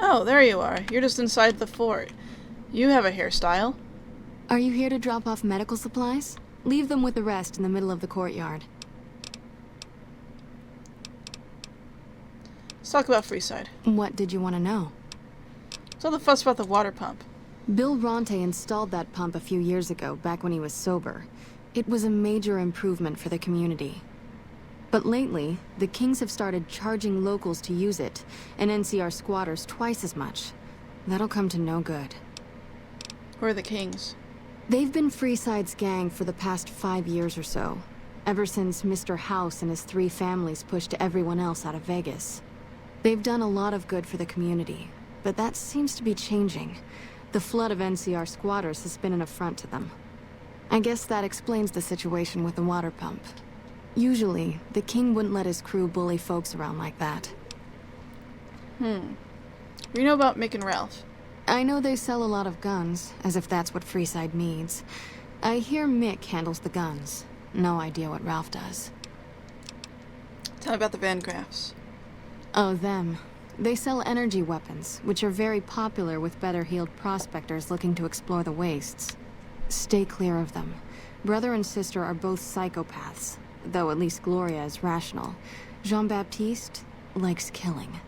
Oh, there you are. You're just inside the fort. You have a hairstyle. Are you here to drop off medical supplies? Leave them with the rest in the middle of the courtyard. Let's talk about Freeside. What did you want to know? What's all the fuss about the water pump? Bill Ronte installed that pump a few years ago, back when he was sober. It was a major improvement for the community. But lately, the Kings have started charging locals to use it, and NCR squatters twice as much. That'll come to no good. Who are the Kings? They've been Freeside's gang for the past 5 years or so, ever since Mr. House and his 3 families pushed everyone else out of Vegas. They've done a lot of good for the community, but that seems to be changing. The flood of NCR squatters has been an affront to them. I guess that explains the situation with the water pump. Usually, the King wouldn't let his crew bully folks around like that. What do you know about Mick and Ralph? I know they sell a lot of guns, as if that's what Freeside needs. I hear Mick handles the guns. No idea what Ralph does. Tell me about the Van Graffs. Oh, them. They sell energy weapons, which are very popular with better-heeled prospectors looking to explore the wastes. Stay clear of them. Brother and sister are both psychopaths, though at least Gloria is rational. Jean-Baptiste likes killing.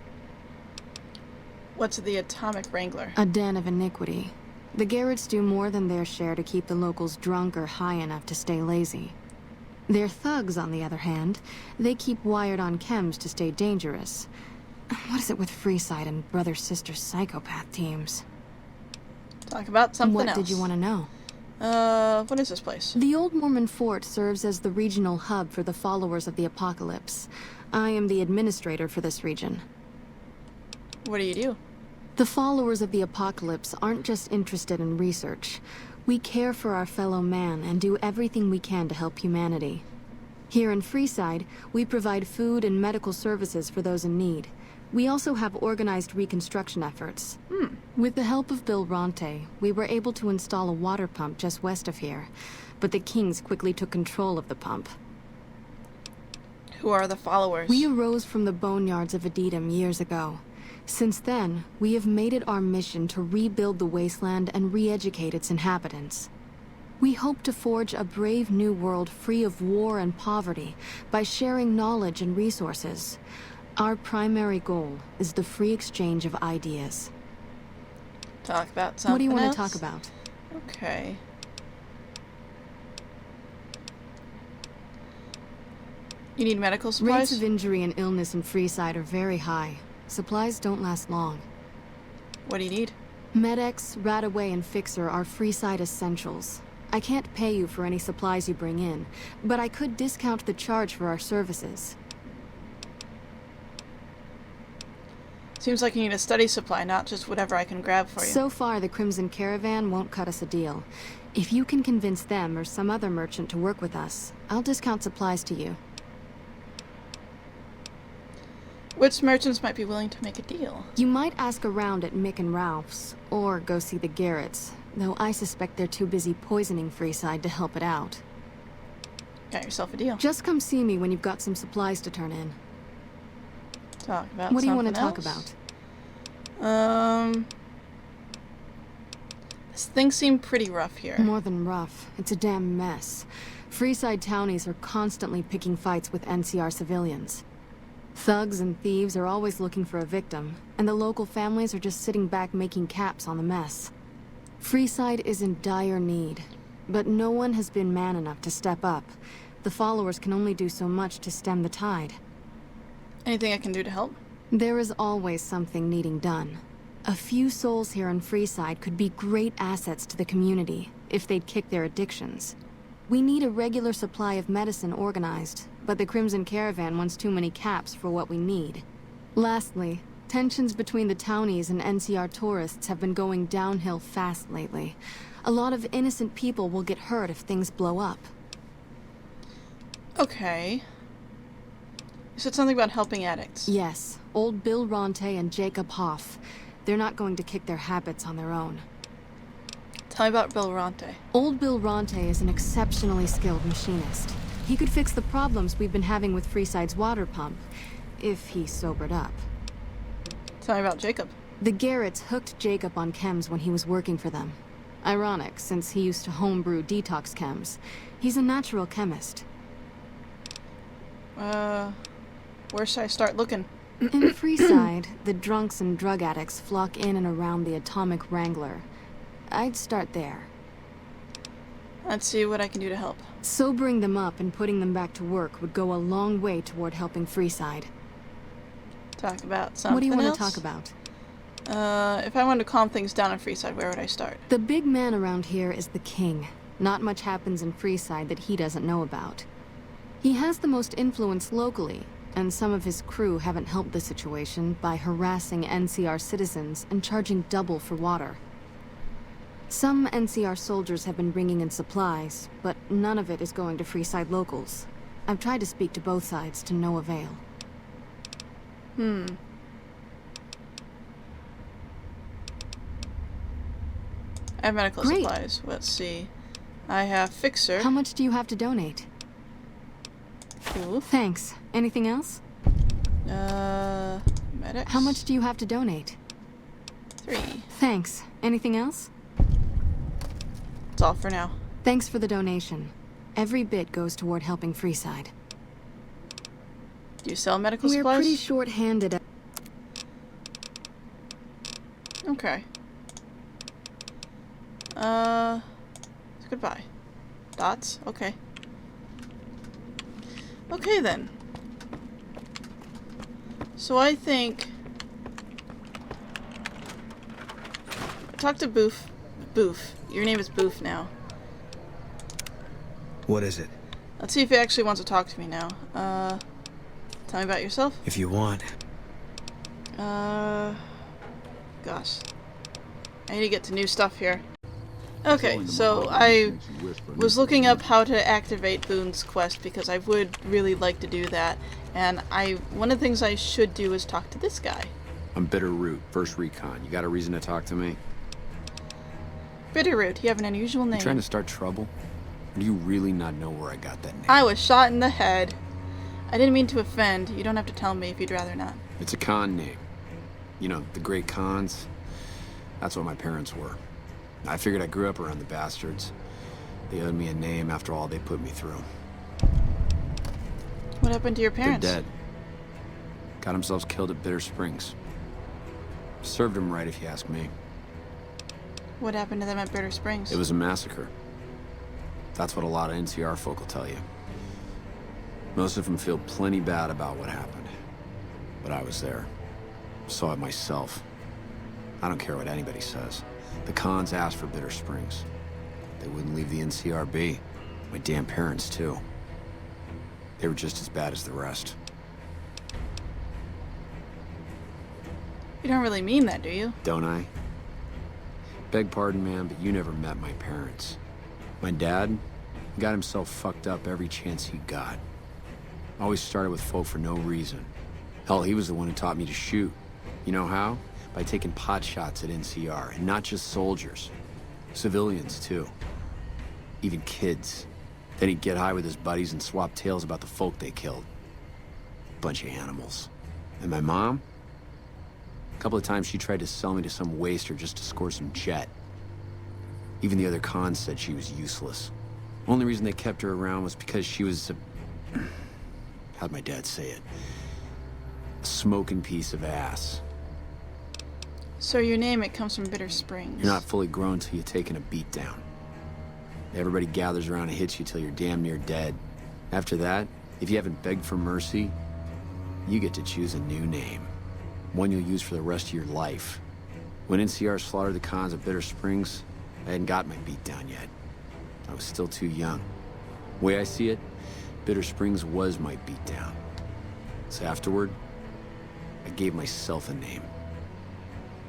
What's the Atomic Wrangler? A den of iniquity. The Garretts do more than their share to keep the locals drunk or high enough to stay lazy. Their thugs, on the other hand, they keep wired on chems to stay dangerous. What is it with Freeside and brother-sister psychopath teams? Talk about something else. What did you want to know? What is this place? The Old Mormon Fort serves as the regional hub for the followers of the Apocalypse. I am the administrator for this region. What do you do? The followers of the Apocalypse aren't just interested in research. We care for our fellow man and do everything we can to help humanity. Here in Freeside, we provide food and medical services for those in need. We also have organized reconstruction efforts. With the help of Bill Ronte, we were able to install a water pump just west of here, but the Kings quickly took control of the pump. Who are the followers? We arose from the boneyards of Edidum years ago. Since then, we have made it our mission to rebuild the wasteland and re-educate its inhabitants. We hope to forge a brave new world free of war and poverty by sharing knowledge and resources. Our primary goal is the free exchange of ideas. Talk about something What do you want else? to talk about? Okay. You need medical supplies? Rates of injury and illness in Freeside are very high. Supplies don't last long. What do you need? Med-X, Radaway, and Fixer are Freeside essentials. I can't pay you for any supplies you bring in, but I could discount the charge for our services. Seems like you need a study supply, not just whatever I can grab for you. So far, the Crimson Caravan won't cut us a deal. If you can convince them or some other merchant to work with us, I'll discount supplies to you. Which merchants might be willing to make a deal? You might ask around at Mick and Ralph's, or go see the Garretts, though I suspect they're too busy poisoning Freeside to help it out. Got yourself a deal. Just come see me when you've got some supplies to turn in. Talk about What do you want to something talk else? about? This things seem pretty rough here. More than rough. It's a damn mess. Freeside townies are constantly picking fights with NCR civilians. Thugs and thieves are always looking for a victim, and the local families are just sitting back making caps on the mess. Freeside is in dire need, but no one has been man enough to step up. The followers can only do so much to stem the tide. Anything I can do to help? There is always something needing done. A few souls here in Freeside could be great assets to the community, if they'd kick their addictions. We need a regular supply of medicine organized, but the Crimson Caravan wants too many caps for what we need. Lastly, tensions between the townies and NCR tourists have been going downhill fast lately. A lot of innocent people will get hurt if things blow up. Okay. You said something about helping addicts. Yes, old Bill Ronte and Jacob Hoff. They're not going to kick their habits on their own. Tell me about Bill Ronte. Old Bill Ronte is an exceptionally skilled machinist. He could fix the problems we've been having with Freeside's water pump, if he sobered up. Tell me about Jacob. The Garretts hooked Jake up on chems when he was working for them. Ironic, since he used to homebrew detox chems. He's a natural chemist. Where should I start looking? In Freeside, the drunks and drug addicts flock in and around the Atomic Wrangler. I'd start there. Let's see what I can do to help. Sobering them up and putting them back to work would go a long way toward helping Freeside. Talk about something else? What do you want to talk about? If I wanted to calm things down in Freeside, where would I start? The big man around here is the king. Not much happens in Freeside that he doesn't know about. He has the most influence locally, and some of his crew haven't helped the situation by harassing NCR citizens and charging double for water. Some NCR soldiers have been bringing in supplies, but none of it is going to Freeside locals. I've tried to speak to both sides to no avail. I have medical Great. supplies. Let's see. I have Fixer. How much do you have to donate? Oof. Thanks. Anything else? Medics. How much do you have to donate? 3. Thanks. Anything else? That's all for now. Thanks for the donation. Every bit goes toward helping Freeside. Do you sell medical We're supplies? pretty short-handed at... Okay. Goodbye. Dots? Okay. Okay then. So I think... Talk to Boof. Boof. Your name is Boof now. What is it? Let's see if he actually wants to talk to me now. Tell me about yourself. If you want. Gosh. I need to get to new stuff here. Okay, so I was looking up how to activate Boone's quest because I would really like to do that. And one of the things I should do is talk to this guy. I'm Bitterroot, first recon. You got a reason to talk to me? Bitterroot, you have an unusual name. You trying to start trouble? Or do you really not know where I got that name? I was shot in the head. I didn't mean to offend. You don't have to tell me if you'd rather not. It's a con name. You know, the great cons. That's what my parents were. I figured I grew up around the bastards. They owed me a name after all they put me through. What happened to your parents? They're dead. Got themselves killed at Bitter Springs. Served them right, if you ask me. What happened to them at Bitter Springs? It was a massacre. That's what a lot of NCR folk will tell you. Most of them feel plenty bad about what happened. But I was there. Saw it myself. I don't care what anybody says. The cons asked for Bitter Springs. They wouldn't leave the NCR be. My damn parents, too. They were just as bad as the rest. You don't really mean that, do you? Don't I? Beg pardon, man, but you never met my parents. My dad got himself fucked up every chance he got. Always started with folk for no reason. Hell, he was the one who taught me to shoot. You know how? By taking pot shots at NCR, and not just soldiers. Civilians, too. Even kids. Then he'd get high with his buddies and swap tales about the folk they killed. Bunch of animals. And my mom? A couple of times she tried to sell me to some waster just to score some jet. Even the other cons said she was useless. Only reason they kept her around was because she was a... how'd my dad say it? A smoking piece of ass. So your name, it comes from Bitter Springs. You're not fully grown till you're taking a beat down. Everybody gathers around and hits you till you're damn near dead. After that, if you haven't begged for mercy, you get to choose a new name. One you'll use for the rest of your life. When NCR slaughtered the cons at Bitter Springs, I hadn't got my beat down yet. I was still too young. The way I see it, Bitter Springs was my beat down. So afterward, I gave myself a name.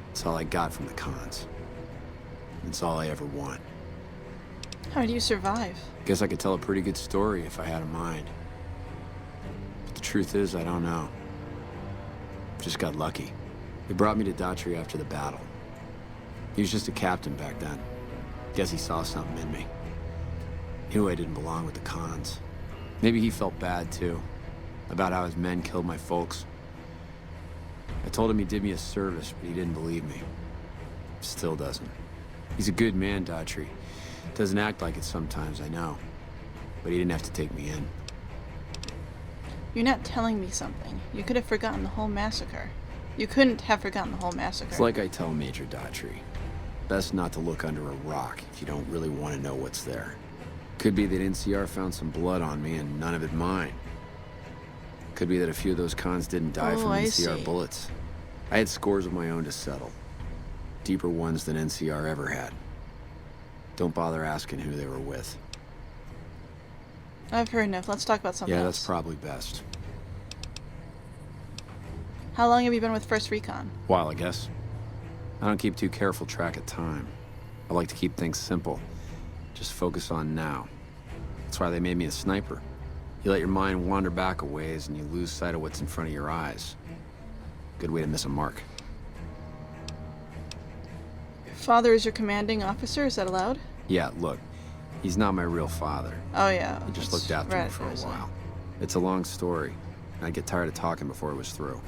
That's all I got from the cons. That's all I ever want. How do you survive? Guess I could tell a pretty good story if I had a mind. But the truth is, I don't know. Just got lucky. They brought me to Daughtry after the battle. He was just a captain back then. Guess he saw something in me. He knew I didn't belong with the cons. Maybe he felt bad, too. About how his men killed my folks. I told him he did me a service, but he didn't believe me. Still doesn't. He's a good man, Daughtry. Doesn't act like it sometimes, I know. But he didn't have to take me in. You're not telling me something. You could have forgotten the whole massacre. You couldn't have forgotten the whole massacre. It's like I tell Major Daughtry. Best not to look under a rock if you don't really want to know what's there. Could be that NCR found some blood on me and none of it mine. Could be that a few of those cons didn't die from NCR bullets. I had scores of my own to settle. Deeper ones than NCR ever had. Don't bother asking who they were with. I've heard enough. Let's talk about something else. Yeah, that's probably best. How long have you been with First Recon? While, I guess. I don't keep too careful track of time. I like to keep things simple. Just focus on now. That's why they made me a sniper. You let your mind wander back a ways and you lose sight of what's in front of your eyes. Good way to miss a mark. Your father is your commanding officer? Is that allowed? Yeah, look. He's not my real father. Oh, yeah. He just looked after me for a while. It's a long story. And I'd get tired of talking before it was through.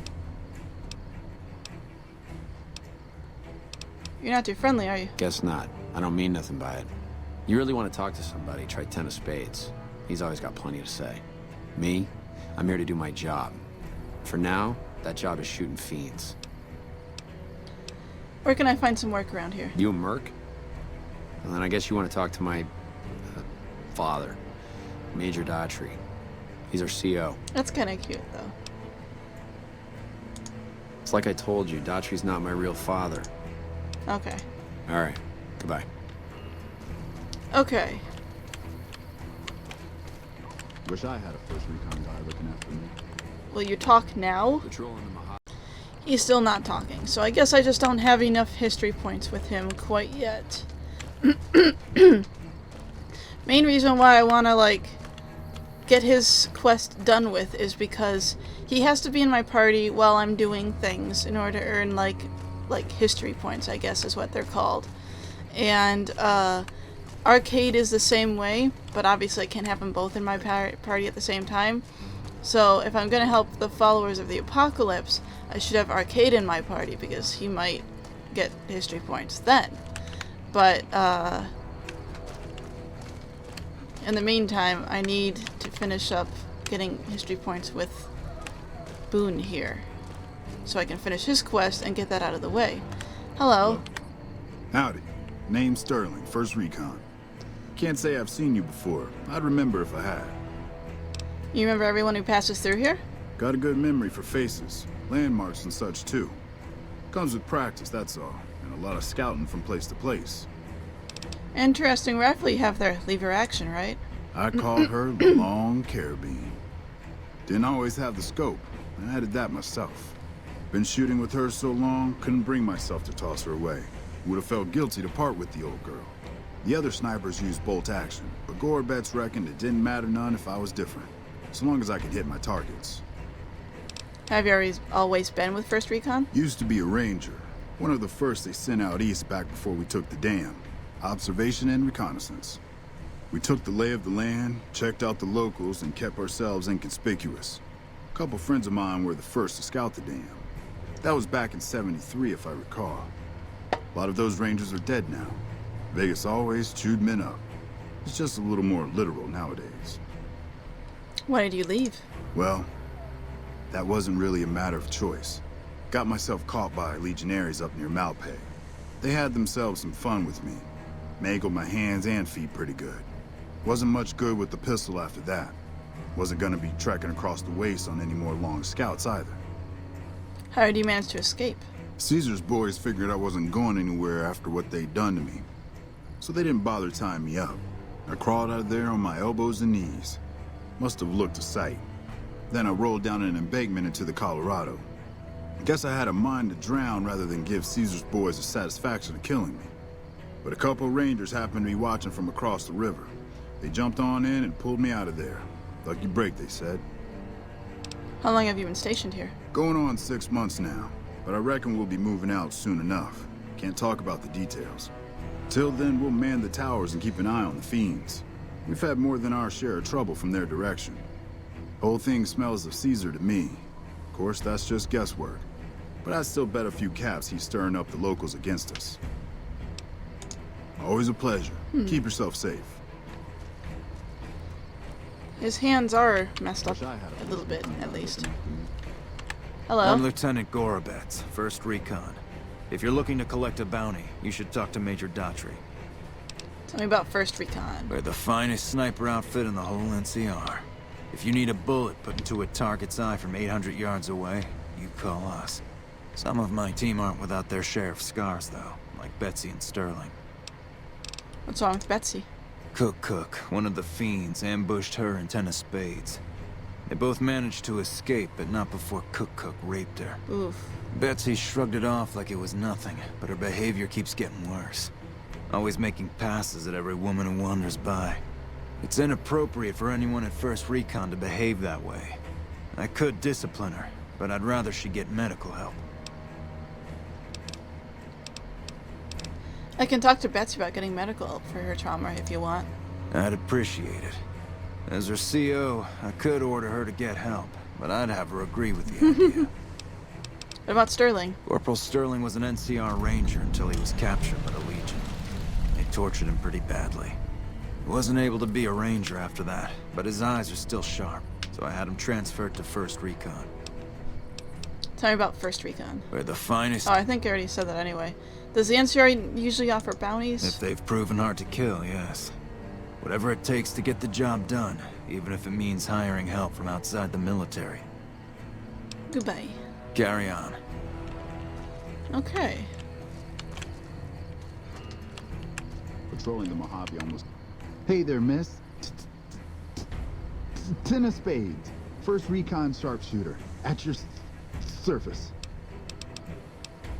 You're not too friendly, are you? Guess not. I don't mean nothing by it. You really want to talk to somebody, try 10 of spades. He's always got plenty to say. Me? I'm here to do my job. For now, that job is shooting fiends. Where can I find some work around here? You a merc? Well, then I guess you want to talk to my... father. Major Daughtry. He's our CO. That's kind of cute, though. It's like I told you, Daughtry's not my real father. Okay. Alright. Goodbye. Okay. Wish I had a First Recon guy looking after me. Will you talk now? Patrolling the Macabre. He's still not talking, so I guess I just don't have enough history points with him quite yet. Main reason why I want to, like, get his quest done with is because he has to be in my party while I'm doing things in order to earn, like history points, I guess is what they're called. And, Arcade is the same way, but obviously I can't have them both in my party at the same time. So if I'm going to help the followers of the apocalypse, I should have Arcade in my party because he might get history points then. But, in the meantime, I need to finish up getting history points with Boone here. So I can finish his quest and get that out of the way. Hello. Howdy. Name's Sterling, First Recon. Can't say I've seen you before. I'd remember if I had. You remember everyone who passes through here? Got a good memory for faces, landmarks and such too. Comes with practice, that's all. And a lot of scouting from place to place. Interesting rifle you have there. Lever action, right? I call her the Long Carabine. Didn't always have the scope. I added that myself. Been shooting with her so long, couldn't bring myself to toss her away. Would have felt guilty to part with the old girl. The other snipers used bolt action, but Gorbets reckoned it didn't matter none if I was different, so long as I could hit my targets. Have you always been with First Recon? Used to be a ranger, one of the first they sent out east back before we took the dam. Observation and reconnaissance. We took the lay of the land, checked out the locals, and kept ourselves inconspicuous. A couple friends of mine were the first to scout the dam. That was back in '73, if I recall. A lot of those rangers are dead now. Vegas always chewed men up. It's just a little more literal nowadays. Why did you leave? Well, that wasn't really a matter of choice. Got myself caught by legionaries up near Malpay. They had themselves some fun with me. Mangled my hands and feet pretty good. Wasn't much good with the pistol after that. Wasn't gonna be trekking across the waste on any more long scouts either. How did you manage to escape? Caesar's boys figured I wasn't going anywhere after what they'd done to me. So they didn't bother tying me up. I crawled out of there on my elbows and knees. Must have looked a sight. Then I rolled down an embankment into the Colorado. I guess I had a mind to drown rather than give Caesar's boys the satisfaction of killing me. But a couple rangers happened to be watching from across the river. They jumped on in and pulled me out of there. Lucky break, they said. How long have you been stationed here? Going on 6 months now, but I reckon we'll be moving out soon enough. Can't talk about the details. Till then, we'll man the towers and keep an eye on the fiends. We've had more than our share of trouble from their direction. Whole thing smells of Caesar to me. Of course, that's just guesswork. But I still bet a few caps he's stirring up the locals against us. Always a pleasure. Keep yourself safe. His hands are messed up a little bit, at least. Hello. I'm Lieutenant Gorobets, 1st Recon. If you're looking to collect a bounty, you should talk to Major Daughtry. Tell me about 1st Recon. We're the finest sniper outfit in the whole NCR. If you need a bullet put into a target's eye from 800 yards away, you call us. Some of my team aren't without their share of scars, though, like Betsy and Sterling. What's wrong with Betsy? Cook, one of the fiends, ambushed her and 10 of spades. They both managed to escape, but not before Cook raped her. Oof. Betsy shrugged it off like it was nothing, but her behavior keeps getting worse. Always making passes at every woman who wanders by. It's inappropriate for anyone at 1st Recon to behave that way. I could discipline her, but I'd rather she get medical help. I can talk to Betsy about getting medical help for her trauma if you want. I'd appreciate it. As her CO, I could order her to get help, but I'd have her agree with the idea. What about Sterling? Corporal Sterling was an NCR ranger until he was captured by the Legion. They tortured him pretty badly. He wasn't able to be a ranger after that, but his eyes are still sharp, so I had him transferred to 1st Recon. Tell me about 1st Recon. We're the finest... Oh, I think I already said that anyway. Does the NCR usually offer bounties? If they've proven hard to kill, yes. Whatever it takes to get the job done, even if it means hiring help from outside the military. Goodbye. Carry on. Okay. Patrolling the Mojave almost... Hey there, miss. 10 of spades. 1st Recon sharpshooter. At your surface.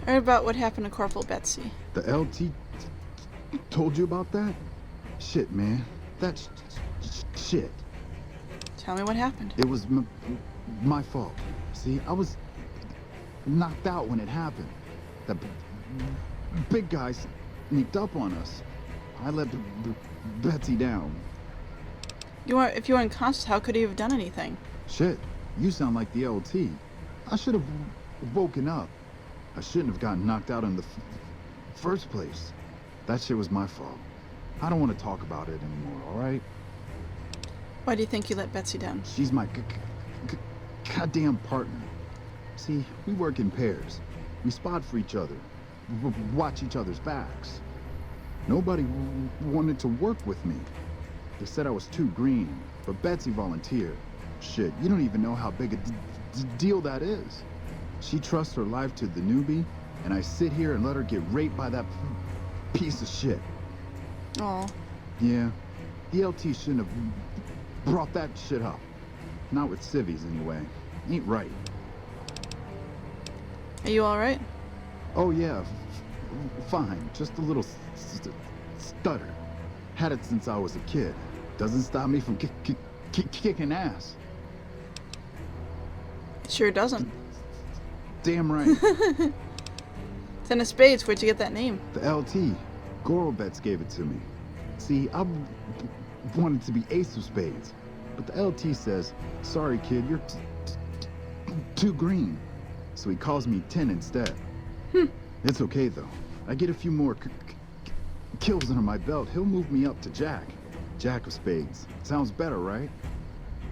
I heard about what happened to Corporal Betsy. The LT told you about that? Shit, man. That's shit. Tell me what happened. It was my fault. See, I was knocked out when it happened. The big guy sneaked up on us. I let Betsy down. If you were unconscious, how could he have done anything? Shit, you sound like the LT. I should have woken up. I shouldn't have gotten knocked out in the first place. That shit was my fault. I don't want to talk about it anymore, alright? Why do you think you let Betsy down? She's my goddamn partner. See, we work in pairs. We spot for each other. Watch each other's backs. Nobody wanted to work with me. They said I was too green, but Betsy volunteered. Shit, you don't even know how big a deal that is. She trusts her life to the newbie, and I sit here and let her get raped by that piece of shit. Oh. Yeah, the LT shouldn't have brought that shit up. Not with civvies, anyway. Ain't right. Are you alright? Oh, yeah, fine. Just a little stutter. Had it since I was a kid. Doesn't stop me from kicking ass. It sure doesn't. Damn right. 10 of spades, where'd you get that name? The LT. Gorobets gave it to me. See, I wanted to be ace of spades. But the LT says, sorry kid, you're too green. So he calls me 10 instead. It's okay though. I get a few more kills under my belt. He'll move me up to Jack. Jack of spades. Sounds better, right?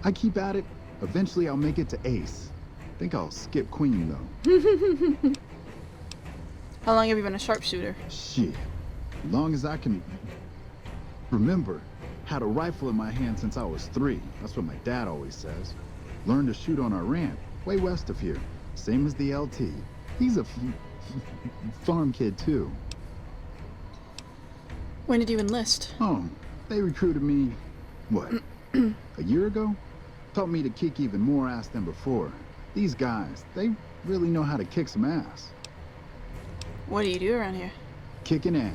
I keep at it. Eventually I'll make it to ace. Think I'll skip queen though. How long have you been a sharpshooter? Shit. As long as I can remember. Had a rifle in my hand since I was 3. That's what my dad always says. Learned to shoot on our ramp, way west of here. Same as the LT. He's a farm kid too. When did you enlist? Oh, they recruited me, what, a year ago? Taught me to kick even more ass than before. These guys, they really know how to kick some ass. What do you do around here? Kicking ass.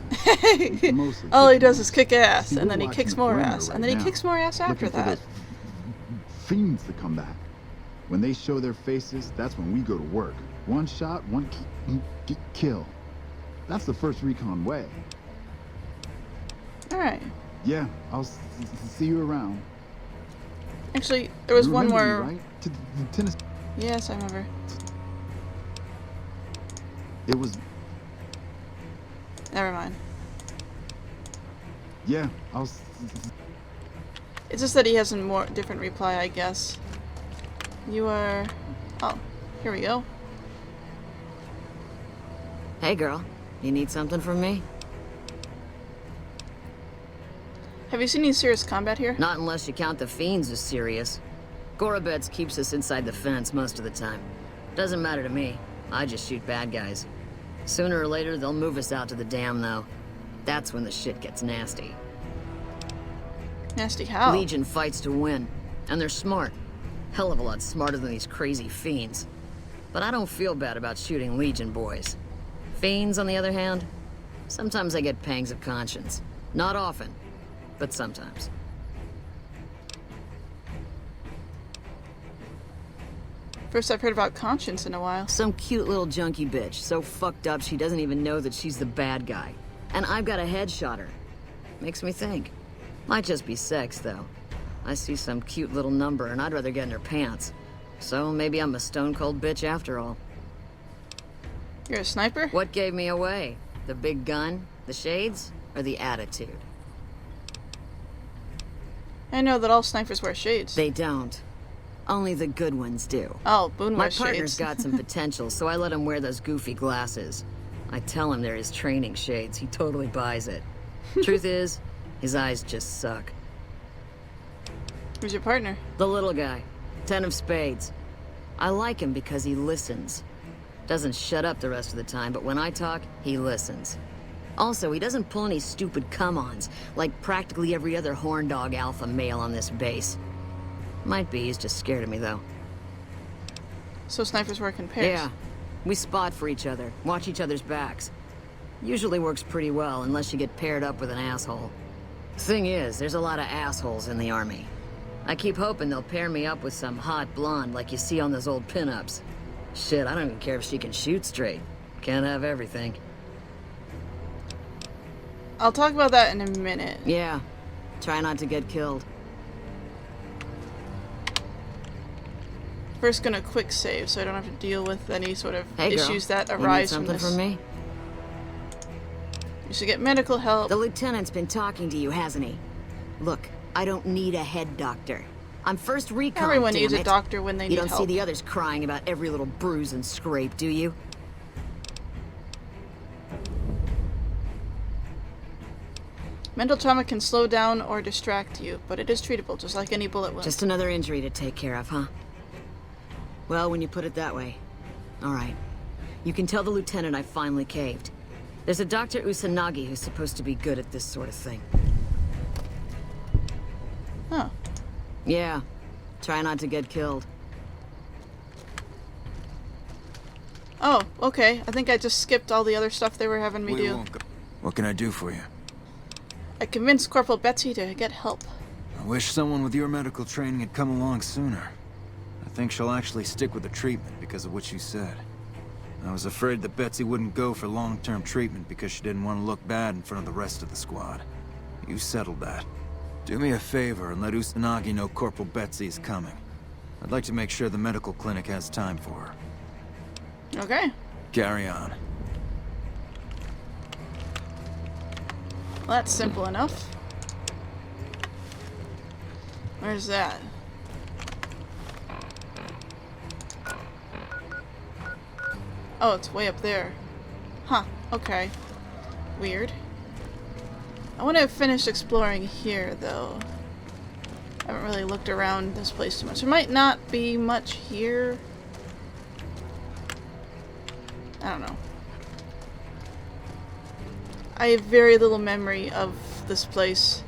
Mostly All he kicking does ass. is kick ass, See, and we're then he watching kicks the more perimeter ass, right and then he now, kicks more ass after looking for that. those fiends to come back. When they show their faces, that's when we go to work. One shot, one kill. That's the 1st Recon way. Alright. Yeah, I'll see you around. Actually, there was You one remember more... me, right? To the tennis... Yes, I remember. It was... Never mind. Yeah, I was... It's just that he has a more different reply, I guess. You are... Oh, here we go. Hey girl, you need something from me? Have you seen any serious combat here? Not unless you count the fiends as serious. Gorobets keeps us inside the fence most of the time. Doesn't matter to me. I just shoot bad guys. Sooner or later, they'll move us out to the dam, though. That's when the shit gets nasty. Nasty how? Legion fights to win, and they're smart. Hell of a lot smarter than these crazy fiends. But I don't feel bad about shooting Legion boys. Fiends, on the other hand, sometimes I get pangs of conscience. Not often, but sometimes. First I've heard about conscience in a while. Some cute little junkie bitch, so fucked up she doesn't even know that she's the bad guy. And I've got a headshot her. Makes me think. Might just be sex, though. I see some cute little number and I'd rather get in her pants. So maybe I'm a stone-cold bitch after all. You're a sniper? What gave me away? The big gun, the shades, or the attitude? I know that all snipers wear shades. They don't. Only the good ones do. Oh, Boone My wears partner's shades. got some potential, so I let him wear those goofy glasses. I tell him they're his training shades. He totally buys it. Truth is, his eyes just suck. Who's your partner? The little guy. 10 of spades. I like him because he listens. Doesn't shut up the rest of the time, but when I talk, he listens. Also, he doesn't pull any stupid come-ons, like practically every other horn dog alpha male on this base. Might be he's just scared of me, though. So snipers work in pairs? Yeah. We spot for each other, watch each other's backs. Usually works pretty well, unless you get paired up with an asshole. Thing is, there's a lot of assholes in the army. I keep hoping they'll pair me up with some hot blonde like you see on those old pinups. Shit, I don't even care if she can shoot straight. Can't have everything. I'll talk about that in a minute. Yeah. Try not to get killed. First gonna quick save so I don't have to deal with any sort of Hey girl, issues that you need arise from something this. from me? You should get medical help. The lieutenant's been talking to you, hasn't he? Look, I don't need a head doctor. I'm first recon, Everyone damn needs a it. doctor when they You need don't help. see the others crying about every little bruise and scrape, do you? Mental trauma can slow down or distract you, but it is treatable, just like any bullet wound. Just another injury to take care of, huh? Well, when you put it that way. All right. You can tell the lieutenant I finally caved. There's a Dr. Usanagi who's supposed to be good at this sort of thing. Huh. Yeah. Try not to get killed. Oh, okay. I think I just skipped all the other stuff they were having me We do. won't go. What can I do for you? I convinced Corporal Betsy to get help. I wish someone with your medical training had come along sooner. I think she'll actually stick with the treatment because of what you said. I was afraid that Betsy wouldn't go for long-term treatment because she didn't want to look bad in front of the rest of the squad. You settled that. Do me a favor and let Usanagi know Corporal Betsy is coming. I'd like to make sure the medical clinic has time for her. Okay. Carry on. Well, that's simple enough. Where's that? Oh, it's way up there. Huh, okay. Weird. I want to finish exploring here, though. I haven't really looked around this place too much. There might not be much here. I don't know. I have very little memory of this place.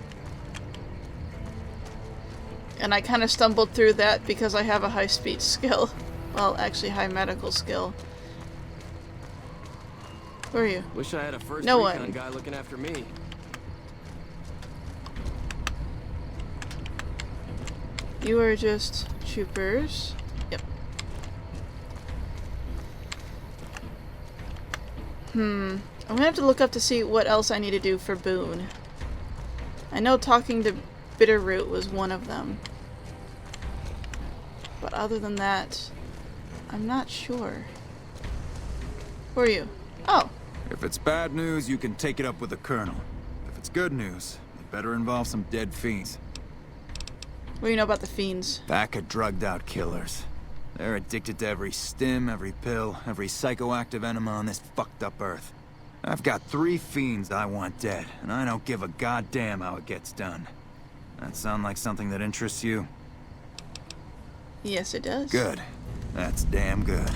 And I kind of stumbled through that because I have a high speech skill. Well, actually high medical skill. Where are you? Wish I had a first No recon one. guy looking after me. You are just troopers. Yep. I'm gonna have to look up to see what else I need to do for Boone. I know talking to Bitterroot was one of them. But other than that, I'm not sure. Who are you? Oh. If it's bad news, you can take it up with the Colonel. If it's good news, it better involve some dead fiends. What do you know about the fiends? Pack of drugged-out killers. They're addicted to every stim, every pill, every psychoactive enema on this fucked up earth. I've got 3 fiends I want dead, and I don't give a goddamn how it gets done. That sound like something that interests you? Yes, it does. Good. That's damn good.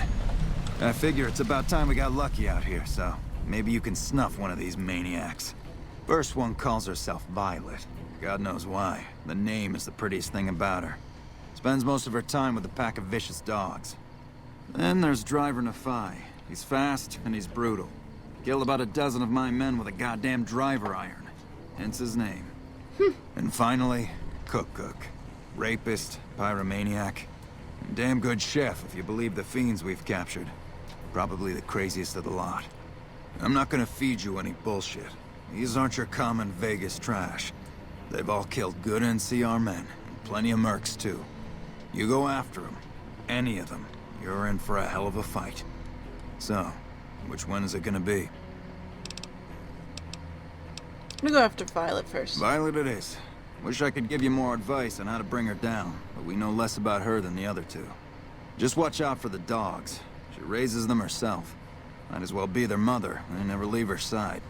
I figure it's about time we got lucky out here, so maybe you can snuff one of these maniacs. First one calls herself Violet. God knows why. The name is the prettiest thing about her. Spends most of her time with a pack of vicious dogs. Then there's Driver Nafai. He's fast and he's brutal. Killed about a dozen of my men with a goddamn driver iron. Hence his name. And finally, Cook. Rapist, pyromaniac, and damn good chef if you believe the fiends we've captured. Probably the craziest of the lot. I'm not gonna feed you any bullshit. These aren't your common Vegas trash. They've all killed good NCR men, and plenty of mercs too. You go after them, any of them, you're in for a hell of a fight. So, which one is it gonna be? I'm gonna go after Violet first. Violet it is. Wish I could give you more advice on how to bring her down, but we know less about her than the other 2. Just watch out for the dogs. She raises them herself. Might as well be their mother, and never leave her side.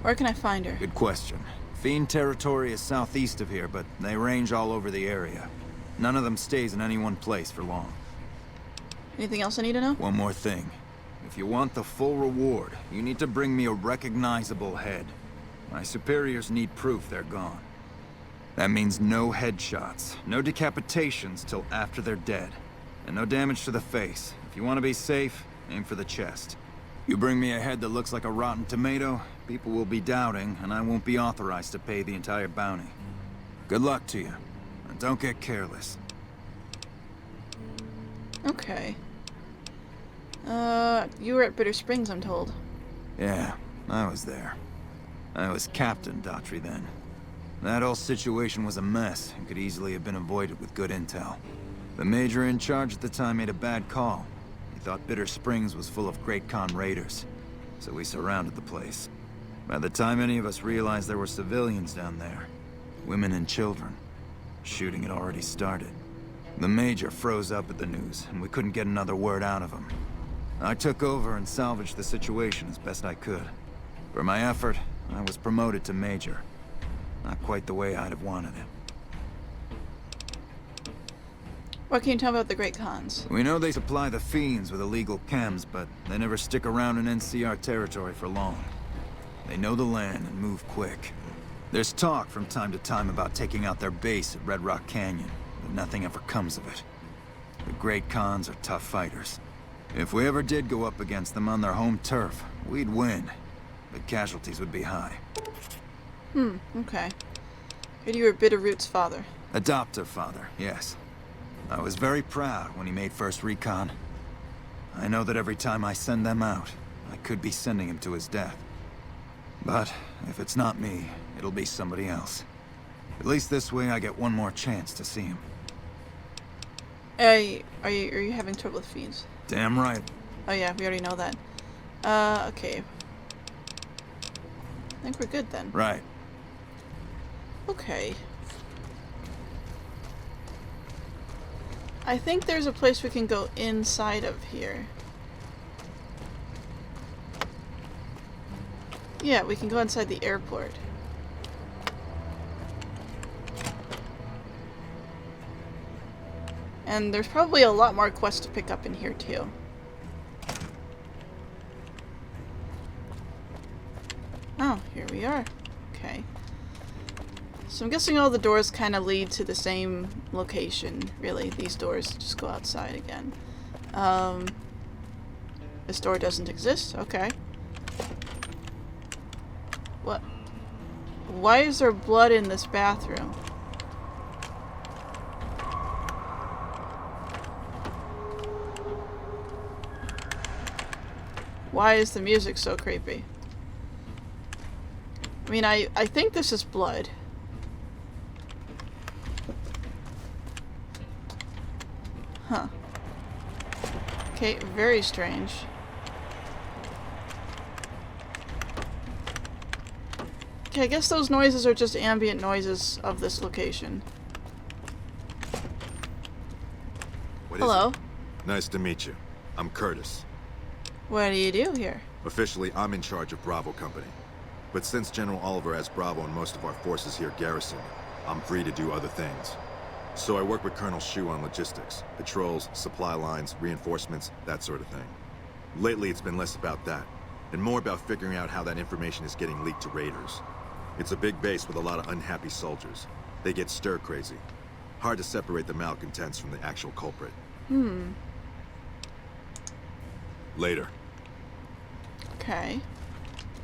Where can I find her? Good question. Fiend territory is southeast of here, but they range all over the area. None of them stays in any one place for long. Anything else I need to know? One more thing. If you want the full reward, you need to bring me a recognizable head. My superiors need proof they're gone. That means no headshots, no decapitations till after they're dead, and no damage to the face. If you want to be safe, aim for the chest. You bring me a head that looks like a rotten tomato, people will be doubting, and I won't be authorized to pay the entire bounty. Good luck to you, and don't get careless. Okay. You were at Bitter Springs, I'm told. Yeah, I was there. I was Captain Daughtry then. That whole situation was a mess and could easily have been avoided with good intel. The major in charge at the time made a bad call. He thought Bitter Springs was full of Great Khan raiders, so we surrounded the place. By the time any of us realized there were civilians down there, women and children, shooting had already started. The major froze up at the news, and we couldn't get another word out of him. I took over and salvaged the situation as best I could. For my effort, I was promoted to major. Not quite the way I'd have wanted it. What can you tell me about the Great Khans? We know they supply the fiends with illegal chems, but they never stick around in NCR territory for long. They know the land and move quick. There's talk from time to time about taking out their base at Red Rock Canyon, but nothing ever comes of it. The Great Khans are tough fighters. If we ever did go up against them on their home turf, we'd win, but casualties would be high. Okay. Heard you were Bitterroot's father. Adoptive father, yes. I was very proud when he made first recon. I know that every time I send them out, I could be sending him to his death. But if it's not me, it'll be somebody else. At least this way I get one more chance to see him. Are you having trouble with fiends? Damn right. Oh yeah, we already know that. Okay. I think we're good then. Right. Okay. I think there's a place we can go inside of here. Yeah, we can go inside the airport. And there's probably a lot more quests to pick up in here too. Oh, here we are. Okay. So I'm guessing all the doors kind of lead to the same location, really. These doors just go outside again. This door doesn't exist? Okay. What? Why is there blood in this bathroom? Why is the music so creepy? I mean, I think this is blood. Huh. Okay, very strange. Okay, I guess those noises are just ambient noises of this location. Hello. Nice to meet you. I'm Curtis. What do you do here? Officially, I'm in charge of Bravo Company. But since General Oliver has Bravo and most of our forces here garrisoned, I'm free to do other things. So I work with Colonel Shu on logistics, patrols, supply lines, reinforcements, that sort of thing. Lately, it's been less about that, and more about figuring out how that information is getting leaked to raiders. It's a big base with a lot of unhappy soldiers. They get stir-crazy. Hard to separate the malcontents from the actual culprit. Later. Okay.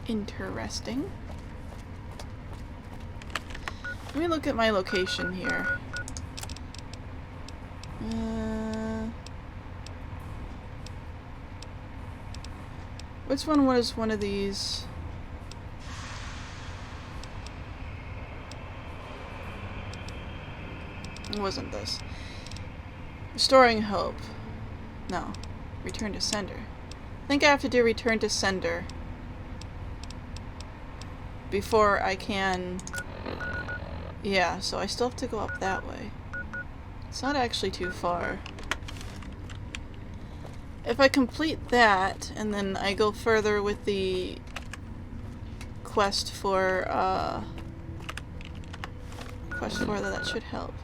Interesting. Let me look at my location here. Which one was one of these? It wasn't this. Restoring hope. No. Return to sender. I think I have to do return to sender before I can... Yeah, so I still have to go up that way. It's not actually too far. If I complete that, and then I go further with the quest for that should help.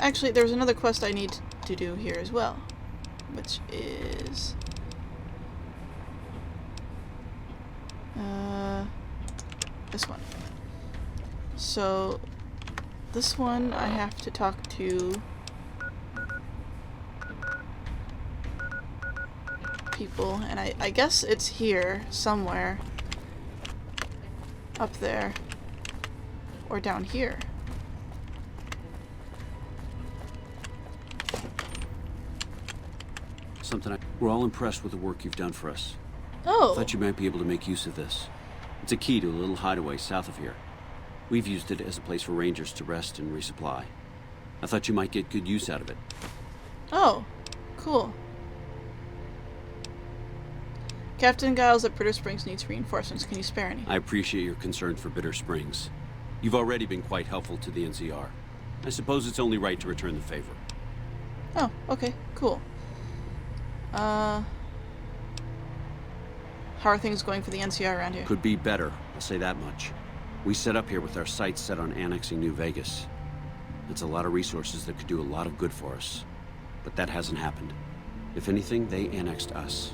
Actually, there's another quest I need to do here as well, which is this one. So this one I have to talk to people, and I guess it's here somewhere, up there or down here. We're all impressed with the work you've done for us. Oh. Thought you might be able to make use of this. It's a key to a little hideaway south of here. We've used it as a place for rangers to rest and resupply. I thought you might get good use out of it. Oh, cool. Captain Giles at Bitter Springs needs reinforcements. Can you spare any? I appreciate your concern for Bitter Springs. You've already been quite helpful to the NCR. I suppose it's only right to return the favor. Oh, okay, cool. How are things going for the NCR around here? Could be better, I'll say that much. We set up here with our sights set on annexing New Vegas. It's a lot of resources that could do a lot of good for us. But that hasn't happened. If anything, they annexed us.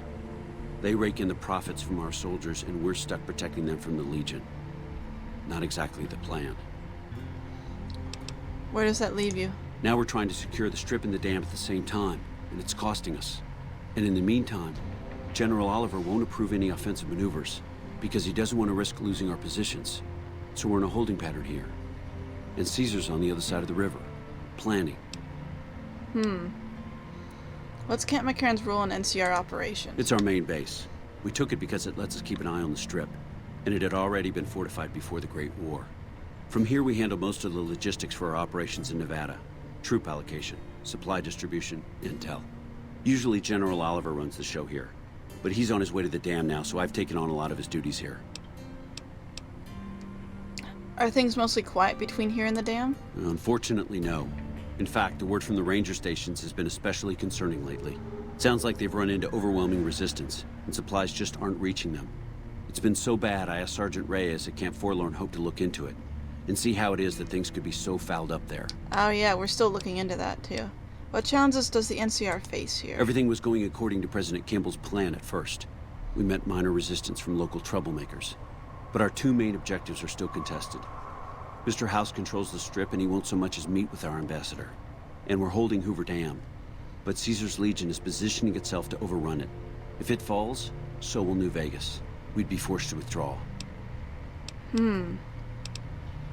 They rake in the profits from our soldiers, and we're stuck protecting them from the Legion. Not exactly the plan. Where does that leave you? Now we're trying to secure the strip and the dam at the same time, and it's costing us. And in the meantime, General Oliver won't approve any offensive maneuvers, because he doesn't want to risk losing our positions. So we're in a holding pattern here. And Caesar's on the other side of the river, planning. What's Camp McCarran's role in NCR operations? It's our main base. We took it because it lets us keep an eye on the strip, and it had already been fortified before the Great War. From here we handle most of the logistics for our operations in Nevada. Troop allocation, supply distribution, intel. Usually General Oliver runs the show here, but he's on his way to the dam now, so I've taken on a lot of his duties here. Are things mostly quiet between here and the dam? Unfortunately, no. In fact, the word from the ranger stations has been especially concerning lately. Sounds like they've run into overwhelming resistance, and supplies just aren't reaching them. It's been so bad, I asked Sergeant Reyes at Camp Forlorn Hope to look into it, and see how it is that things could be so fouled up there. Oh yeah, we're still looking into that too. What challenges does the NCR face here? Everything was going according to President Kimball's plan at first. We met minor resistance from local troublemakers. But our two main objectives are still contested. Mr. House controls the strip, and he won't so much as meet with our ambassador. And we're holding Hoover Dam. But Caesar's Legion is positioning itself to overrun it. If it falls, so will New Vegas. We'd be forced to withdraw. You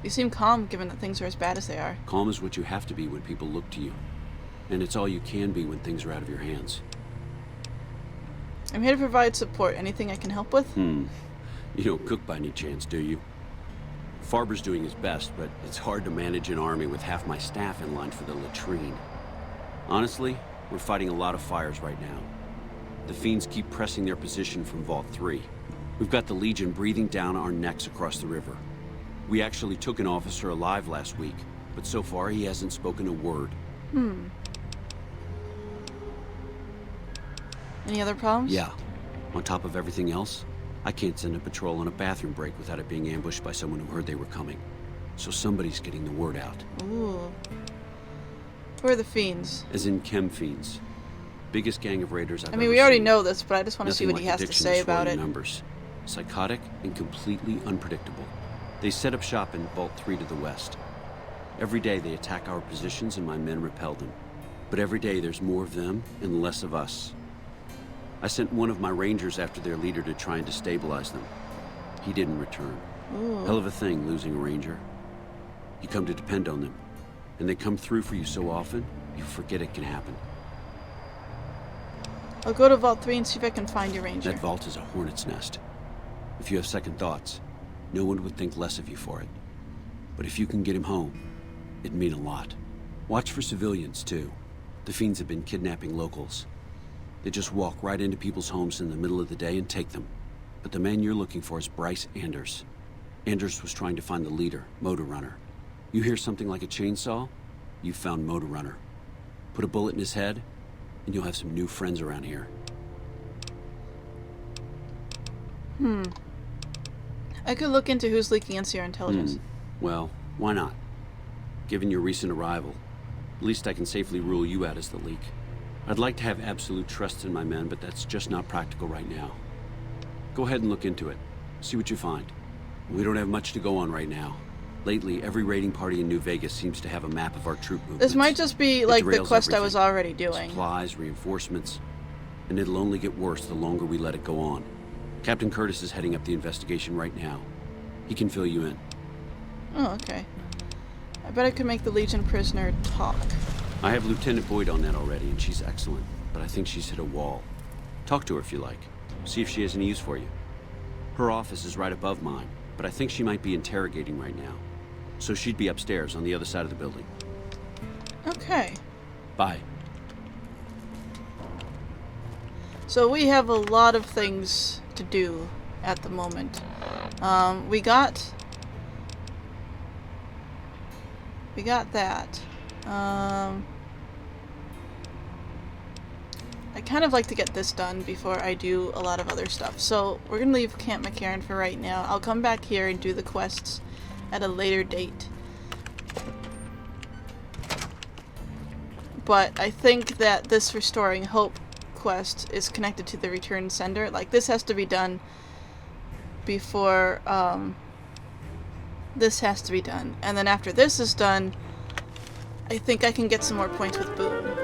seem calm, given that things are as bad as they are. Calm is what you have to be when people look to you. And it's all you can be when things are out of your hands. I'm here to provide support. Anything I can help with? You don't cook by any chance, do you? Farber's doing his best, but it's hard to manage an army with half my staff in line for the latrine. Honestly, We're fighting a lot of fires right now. The fiends keep pressing their position from Vault 3. We've got the Legion breathing down our necks across the river. We actually took an officer alive last week, but so far he hasn't spoken a word. Any other problems? Yeah. On top of everything else, I can't send a patrol on a bathroom break without it being ambushed by someone who heard they were coming. So somebody's getting the word out. Ooh. Who are the fiends? As in chem fiends. Biggest gang of raiders I've I mean, ever we already seen. know this, but I just want to see Nothing what he like has to addiction say destroying about it. Numbers. Psychotic and completely unpredictable. They set up shop in Vault 3 to the west. Every day they attack our positions and my men repel them. But every day there's more of them and less of us. I sent one of my rangers after their leader to try and destabilize them. He didn't return. Ooh. Hell of a thing, losing a ranger. You come to depend on them, and they come through for you so often, you forget it can happen. I'll go to Vault 3 and see if I can find your ranger. That vault is a hornet's nest. If you have second thoughts, no one would think less of you for it. But if you can get him home, it'd mean a lot. Watch for civilians, too. The fiends have been kidnapping locals. They just walk right into people's homes in the middle of the day and take them. But the man you're looking for is Bryce Anders. Anders was trying to find the leader, Motor Runner. You hear something like a chainsaw? You've found Motor Runner. Put a bullet in his head, and you'll have some new friends around here. I could look into who's leaking NCR intelligence. Well, why not? Given your recent arrival, at least I can safely rule you out as the leak. I'd like to have absolute trust in my men, but that's just not practical right now. Go ahead and look into it. See what you find. We don't have much to go on right now. Lately, every raiding party in New Vegas seems to have a map of our troop movements. This might just be It like the derails quest I everything. was already doing. Supplies, reinforcements, and it'll only get worse the longer we let it go on. Captain Curtis is heading up the investigation right now. He can fill you in. Oh, okay. I bet I could make the Legion prisoner talk. I have Lieutenant Boyd on that already, and she's excellent, but I think she's hit a wall. Talk to her if you like. See if she has any use for you. Her office is right above mine, but I think she might be interrogating right now. So she'd be upstairs on the other side of the building. Okay. Bye. So we have a lot of things to do at the moment. We got that. I kind of like to get this done before I do a lot of other stuff. So we're gonna leave Camp McCarran for right now. I'll come back here and do the quests at a later date. But I think that this Restoring Hope quest is connected to the Return Sender. Like, this has to be done before, this has to be done. And then after this is done, I think I can get some more points with Boone.